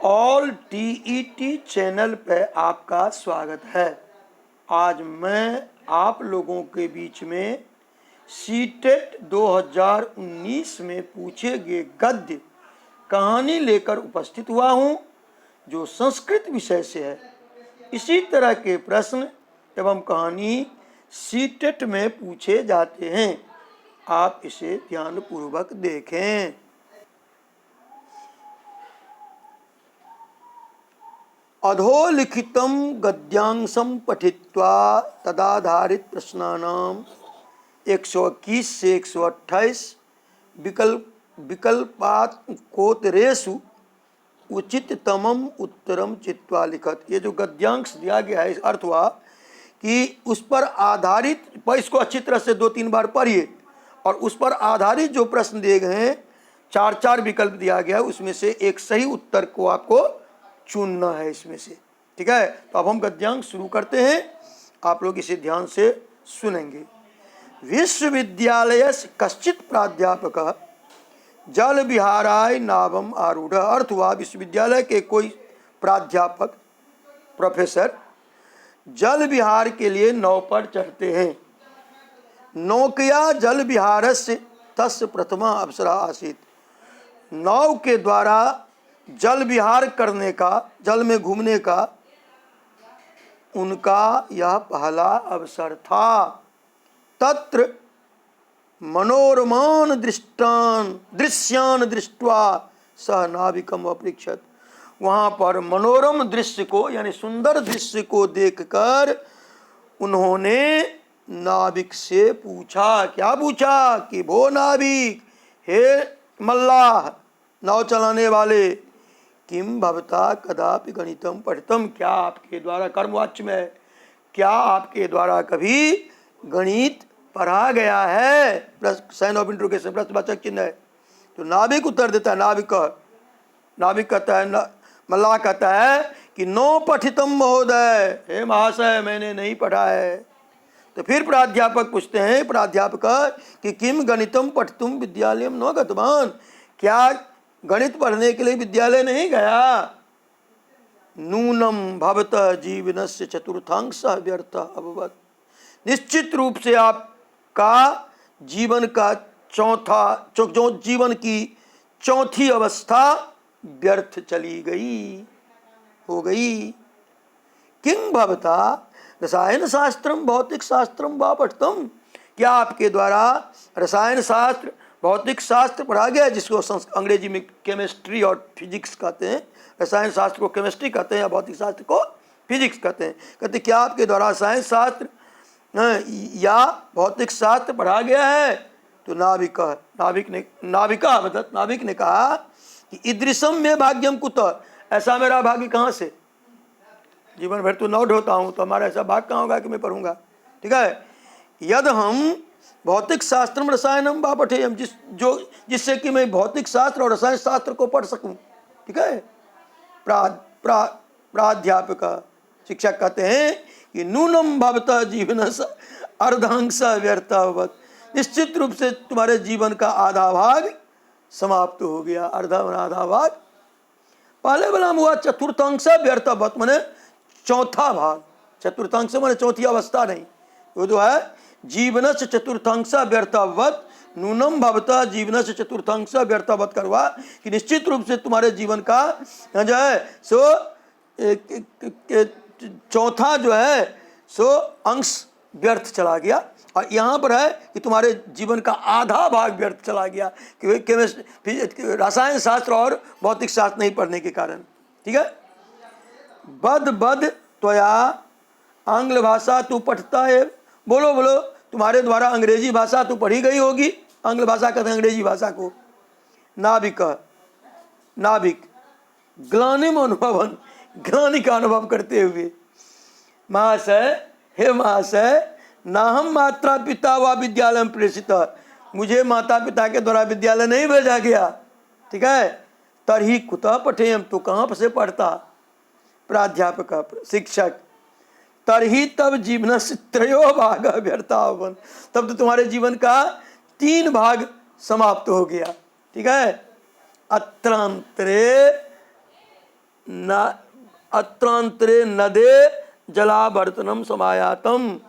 All TET channel पे आपका स्वागत है। आज मैं आप लोगों के बीच में सीटेट 2019 में पूछे गए गद्य कहानी लेकर उपस्थित हुआ हूँ, जो संस्कृत विषय से है। इसी तरह के प्रश्न एवं कहानी सीटेट में पूछे जाते हैं। आप इसे ध्यानपूर्वक देखें। अधोलिखितं गद्यांशं पठित्वा तदाधारित प्रश्नानां 121 से 128 विकल्पात्मकोत्तरेषु उचिततमं उत्तरम चित्वा लिखत। ये जो गद्यांश दिया गया है, इस अर्थ हुआ कि उस पर आधारित, पर इसको अच्छी तरह से 2-3 बार पढ़िए, और उस पर आधारित जो प्रश्न दिए गए हैं, 4 विकल्प दिया गया है, उसमें से एक सही उत्तर को आपको चुनना है इसमें से। ठीक है, तो अब हम गद्यांश शुरू करते हैं। आप लोग इसे ध्यान से सुनेंगे। विश्वविद्यालय कश्चित प्राध्यापक जल विहाराय नावम आरूढ़। अर्थ हुआ विश्वविद्यालय के कोई प्राध्यापक, प्रोफेसर जल विहार के लिए नाव पर चढ़ते हैं। नौकया जल विहारस्य तस्य प्रथमा अवसरा आसीत्। नाव के द्वारा जल विहार करने का, जल में घूमने का उनका यह पहला अवसर था। तत्र मनोरमान दृश्यान दृष्ट्वा सह नाविकम अपृच्छत। वहाँ पर मनोरम दृश्य को, यानी सुंदर दृश्य को देखकर उन्होंने नाविक से पूछा। क्या पूछा? कि वो नाविक, हे मल्लाह, नाव चलाने वाले, किम भवता कदापि गणितम पठितम। क्या आपके द्वारा, कर्मवाच्य में, क्या आपके द्वारा कभी गणित पढ़ा गया है? साइन ऑफ इंट्रोगेशन, प्रश्नवाचक चिन्ह है। तो नाविक उत्तर देता है, नाविक कहता है, मल्लाह कहता है कि नो पठितम महोदय, हे महाशय मैंने नहीं पढ़ा है। तो फिर प्राध्यापक पूछते हैं, प्राध्यापक कि किम गणितम पठितुम विद्यालयम न गतवान। क्या गणित पढ़ने के लिए विद्यालय नहीं गया? नूनम भवतः जीवनस्य चतुर्थांशः व्यर्थः अभवत्। निश्चित रूप से आपका जीवन का जीवन की चौथी अवस्था व्यर्थ चली गई, हो गई। किं भवता रसायन शास्त्रम भौतिक शास्त्रम वा पठितम। क्या आपके द्वारा रसायन शास्त्र, भौतिक शास्त्र पढ़ा गया, जिसको अंग्रेजी में केमिस्ट्री और फिजिक्स कहते हैं। रसायन शास्त्र को केमिस्ट्री कहते हैं, या भौतिक शास्त्र को फिजिक्स कहते हैं। कहते क्या आपके द्वारा रसायन शास्त्र या भौतिक शास्त्र पढ़ा गया है? तो नाविक ने कहा कि ईदृशम में भाग्यम कुतः। ऐसा मेरा भाग्य कहाँ से? जीवन भर तो नौ ढोता हूँ, तो हमारा ऐसा भाग कहाँ होगा कि मैं पढ़ूंगा? ठीक है, यद हम भौतिक शास्त्रम रसायनम वा पठेयम, जिससे कि मैं भौतिक शास्त्र और रसायन शास्त्र को पढ़ सकूं। ठीक है, प्राध्यापक, शिक्षक कहते हैं कि नूनम भवतः जीवन अर्धांश व्यर्थवत। निश्चित रूप से तुम्हारे जीवन का आधा भाग समाप्त हो गया। आधा भाग, पहले वाला हुआ चतुर्थांश व्यर्थवत, माने चौथा भाग। चतुर्थांश माने चौथी अवस्था नहीं, वो जो है जीवन से चतुर्थांश व्यर्थवत। नूनम भवतः जीवन से चतुर्थांश व्यर्थवत करवा कि निश्चित रूप से तुम्हारे जीवन का जो है सो चौथा जो है सो अंश व्यर्थ चला गया। और यहाँ पर है कि तुम्हारे जीवन का आधा भाग व्यर्थ चला गया, कि रसायन शास्त्र और भौतिक शास्त्र नहीं पढ़ने के कारण। ठीक है, बद त्वया आंग्ल भाषा तू पढ़ता है। बोलो, तुम्हारे द्वारा अंग्रेजी भाषा तो पढ़ी गई होगी। आंग्ल भाषा कहते हैं अंग्रेजी भाषा को। नाविक ग्लानिम अनुभवन, ग्लानि का अनुभव करते हुए, महाशय, हे महाशय, ना हम माता पिता व विद्यालय में प्रेषित, मुझे माता पिता के द्वारा विद्यालय नहीं भेजा गया। ठीक है, तरही कुतः पठेयम, तो कहाँ से पढ़ता? प्राध्यापक, शिक्षक, तरही तब जीवन से त्रयो भाग व्यर्थावन, तब तो तुम्हारे जीवन का 3 भाग समाप्त हो गया। ठीक है, अत्रांतरे न अत्रांतरे नदे जलावर्तनम समायातम।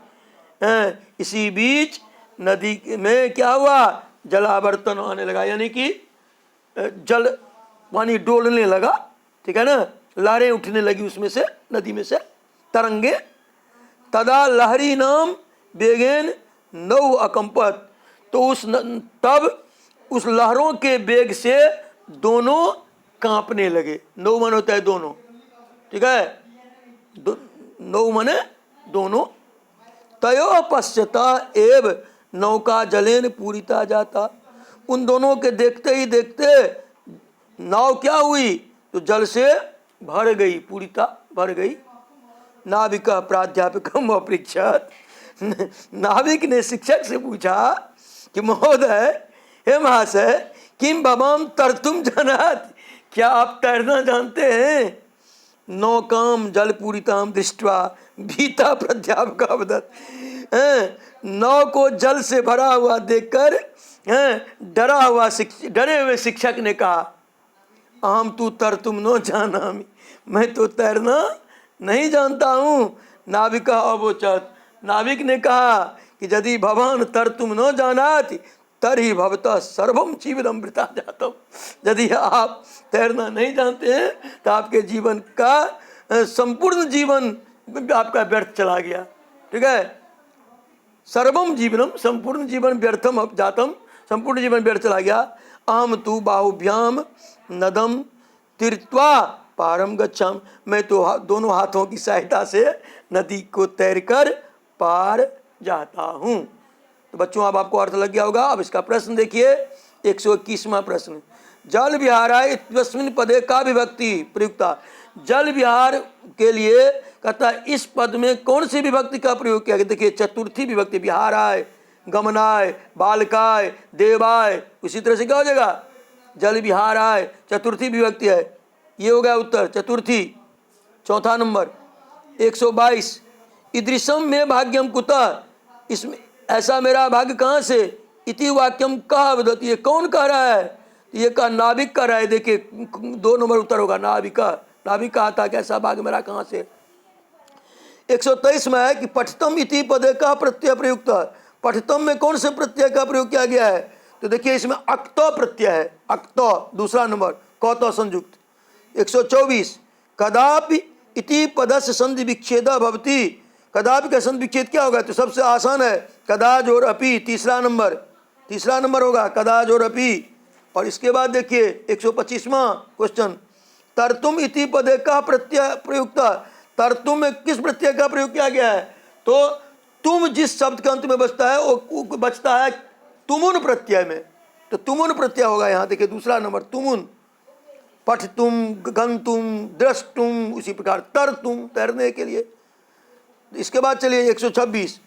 इसी बीच नदी में क्या हुआ, जलावर्तन आने लगा, यानी कि जल पानी डोलने लगा, ठीक है ना, लहरें उठने लगी उसमें से, नदी में से तरंगे। तदा लहरी नाम बेगेन नौ अकंपत, तो तब उस लहरों के बेग से दोनों कांपने लगे। नौ मन होता है दोनों, ठीक है, नौ मने दोनों। तयो पश्चता एव नौका जलेन पूरिता जाता, उन दोनों के देखते ही देखते नाव क्या हुई, तो जल से भर गई, पूरिता भर गई। नाविक प्राध्यापकम अपृच्छत, नाविक ने शिक्षक से पूछा कि महोदय, हे महाशय, किम भवाम तरतुम जानाति, क्या आप तैरना जानते हैं? नौकाम जल पूरिताम दृष्टवा भीता प्राध्यापक अवदत, नौ को जल से भरा हुआ देखकर डरे हुए शिक्षक ने कहा, अहम तू तरतुम नो जानामि, मैं तो तैरना नहीं जानता हूँ। नाविक अवोचत, नाविक ने कहा कि यदि भवान तरतुम नो जानाति तर्हि भवतः सर्वम जीवनम वृथा जातम, यदि आप तैरना नहीं जानते हैं तो आपके जीवन का संपूर्ण जीवन आपका व्यर्थ चला गया, ठीक है। सर्वम जीवनम, संपूर्ण जीवन व्यर्थम जातम, संपूर्ण जीवन व्यर्थ चला गया। अहम तू बाहुभ्याम नदम तीर्थवा पारम गच्छाम, मैं तो दोनों हाथों की सहायता से नदी को तैरकर पार जाता हूँ। तो बच्चों, अब आपको अर्थ लग गया होगा। अब इसका प्रश्न देखिए, 121वां प्रश्न, जल विहाराय इत्यस्मिन् पदे का विभक्ति प्रयुक्ता। जल विहार के लिए कहता है इस पद में कौन सी विभक्ति का प्रयोग किया गया? देखिए, चतुर्थी विभक्ति, विहाराय, गमनाय, बालकाय, देवाय, उसी तरह से क्या हो जाएगा, जल विहाराय, चतुर्थी विभक्ति है, ये हो गया उत्तर, चतुर्थी। चौथा नंबर 122, ईदृशम में भाग्यम कुतः, इसमें ऐसा मेरा भाग्य कहाँ से, इति वाक्यम कह वदति, ये कौन कह रहा है? ये का नाविक कह रहा है। देखिए 2 नंबर उत्तर होगा, नाविका, नाविक कहा था कि ऐसा भाग्य मेरा कहाँ से। 123 में है कि पठतम इति पदे का प्रत्यय प्रयुक्त, पठतम में कौन से प्रत्यय का प्रयोग किया गया है? तो देखिए इसमें अक्तो प्रत्यय है, अक्तो दूसरा नंबर, कौतो संयुक्त। 124, कदापि इति पदस्य संधि विच्छेद भवति, कदापि का संधि विच्छेद क्या होगा? तो सबसे आसान है कदाज और अपि, तीसरा नंबर होगा कदाज और अपि। और इसके बाद देखिए 125वां क्वेश्चन, तरतुम इति पदे का प्रत्यय प्रयुक्त, तरतुम में किस प्रत्यय का प्रयोग किया गया है? तो तुम जिस शब्द के अंत में बचता है वो बचता है तुमुन प्रत्यय में, तो तुमुन प्रत्यय होगा यहाँ। देखिए दूसरा नंबर तुमुन, पठतुम, गंतुम, द्रष्टुम, उसी प्रकार तरतुम, तैरने के लिए। इसके बाद चलिए 126,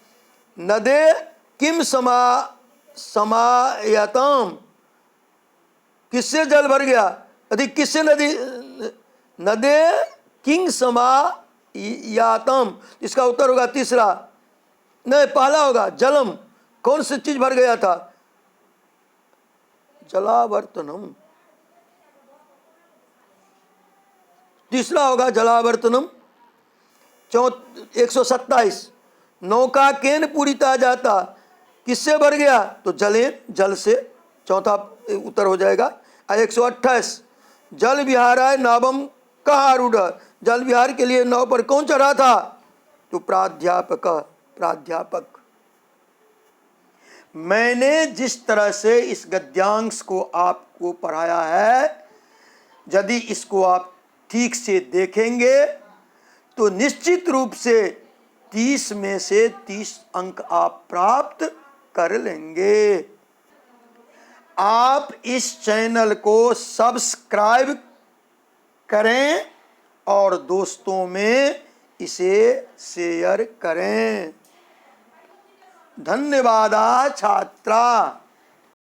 नदे किम समायतम, किससे जल भर गया? अधिक किससे नदी, नदे किंग समायातम, इसका उत्तर होगा तीसरा, नहीं पहला होगा जलम, कौन सी चीज भर गया था? जलावर्तनम, तीसरा होगा जलावर्तनम। 127, नौका केन पूरिता जाता, किससे भर गया? तो जल से, चौथा उत्तर हो जाएगा। 128, जल विहाराय नावम कहाँ आरूढ़, जल विहार के लिए नाव पर कौन चढ़ा था? तो प्राध्यापक। मैंने जिस तरह से इस गद्यांश को आपको पढ़ाया है, यदि इसको आप ठीक से देखेंगे तो निश्चित रूप से 30 में से 30 अंक आप प्राप्त कर लेंगे। आप इस चैनल को सब्सक्राइब करें और दोस्तों में इसे शेयर करें। धन्यवाद छात्रा।